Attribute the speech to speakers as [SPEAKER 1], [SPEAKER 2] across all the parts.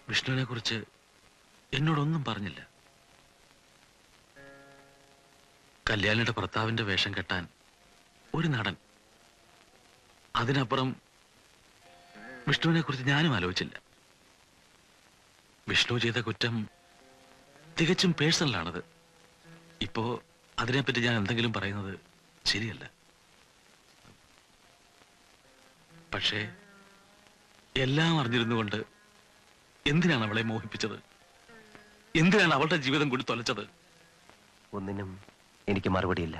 [SPEAKER 1] വിഷ്ണുവിനെ കുറിച്ച് എന്നോടൊന്നും പറഞ്ഞില്ല. കല്യാണിയുടെ ഭർത്താവിന്റെ വേഷം കെട്ടാൻ ഒരു നടൻ, അതിനപ്പുറം വിഷ്ണുവിനെ കുറിച്ച് ഞാനും ആലോചിച്ചില്ല. വിഷ്ണു ചെയ്ത കുറ്റം തികച്ചും പേഴ്സണലാണത്. ഇപ്പോ അതിനെപ്പറ്റി ഞാൻ എന്തെങ്കിലും പറയുന്നത് ശരിയല്ല. പക്ഷേ എല്ലാം അറിഞ്ഞിരുന്നുകൊണ്ട് എന്തിനാണ് അവളെ മോഹിപ്പിച്ചത്? എന്തിനാണ് അവളുടെ ജീവിതം കൂടി തൊലച്ചത്?
[SPEAKER 2] ഒന്നിനും എനിക്ക് മറുപടിയില്ല.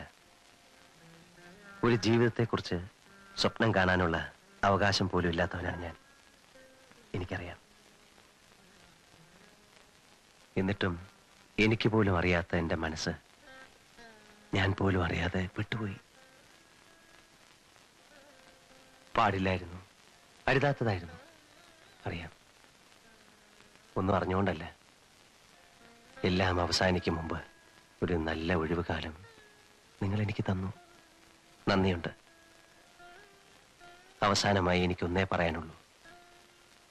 [SPEAKER 2] ഒരു ജീവിതത്തെക്കുറിച്ച് സ്വപ്നം കാണാനുള്ള അവകാശം പോലും ഇല്ലാത്തവനാണ് ഞാൻ. എനിക്കറിയാം. എന്നിട്ടും എനിക്ക് പോലും അറിയാത്ത എൻ്റെ മനസ്സ് ഞാൻ പോലും അറിയാതെ വിട്ടുപോയി. പാടില്ലായിരുന്നു, അരുതാത്തതായിരുന്നു. അറിയാം. ഒന്നും അറിഞ്ഞുകൊണ്ടല്ല. എല്ലാം അവസാനിക്കും മുമ്പ് ഒരു നല്ല ഒഴിവ് കാലം നിങ്ങൾ എനിക്ക് തന്നു. നന്ദിയുണ്ട്. അവസാനമായി എനിക്കൊന്നേ പറയാനുള്ളൂ.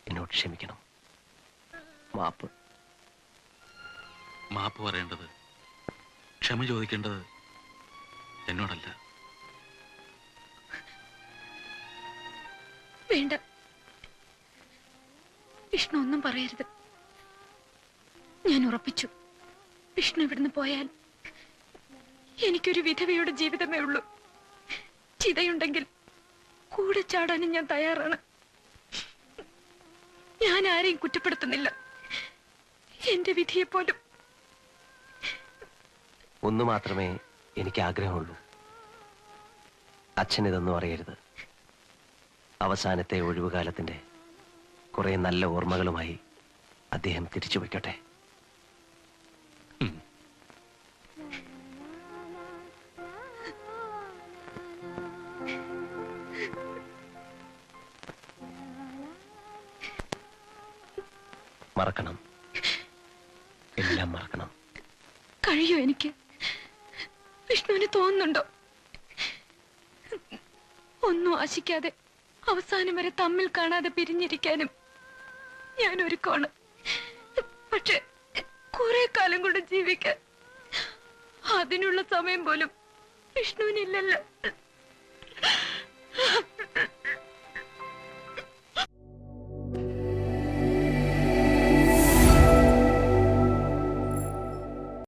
[SPEAKER 2] എന്നോട് ക്ഷമിക്കണം. മാപ്പ്.
[SPEAKER 1] മാപ്പ് പറയേണ്ടത്, ക്ഷമ ചോദിക്കേണ്ടത് എന്നോടല്ല.
[SPEAKER 3] വേണ്ട, വിഷ്ണു ഒന്നും പറയരുത്. ഞാൻ ഉറപ്പിച്ചു, വിഷ്ണു ഇവിടുന്ന് പോയാൽ എനിക്കൊരു വിധവയുടെ ജീവിതമേ ഉള്ളൂ. ചിതയുണ്ടെങ്കിൽ കൂടെ ചാടാനും ഞാൻ തയ്യാറാണ്. ഞാൻ ആരെയും കുറ്റപ്പെടുത്തുന്നില്ല, എന്റെ വിധിയെപ്പോലും.
[SPEAKER 2] ഒന്നു മാത്രമേ എനിക്ക് ആഗ്രഹമുള്ളൂ. അച്ഛൻ ഇതൊന്നും അറിയരുത്. അവസാനത്തെ ഒഴിവുകാലത്തിന്റെ കുറെ നല്ല ഓർമ്മകളുമായി അദ്ദേഹം തിരിച്ചു വയ്ക്കട്ടെ. മറക്കണം, എല്ലാം മറക്കണം.
[SPEAKER 3] കഴിയോ എനിക്ക്? വിഷ്ണുവിന് തോന്നുന്നുണ്ടോ? ഒന്നും ആശിക്കാതെ അവസാനം വരെ തമ്മിൽ കാണാതെ പിരിഞ്ഞിരിക്കാനും ഞാൻ ഒരുക്കമാണ്. പക്ഷെ കുറെ കാലം കൂടെ ജീവിക്കാൻ അതിനുള്ള സമയം പോലും വിഷ്ണുവിനില്ലല്ലോ.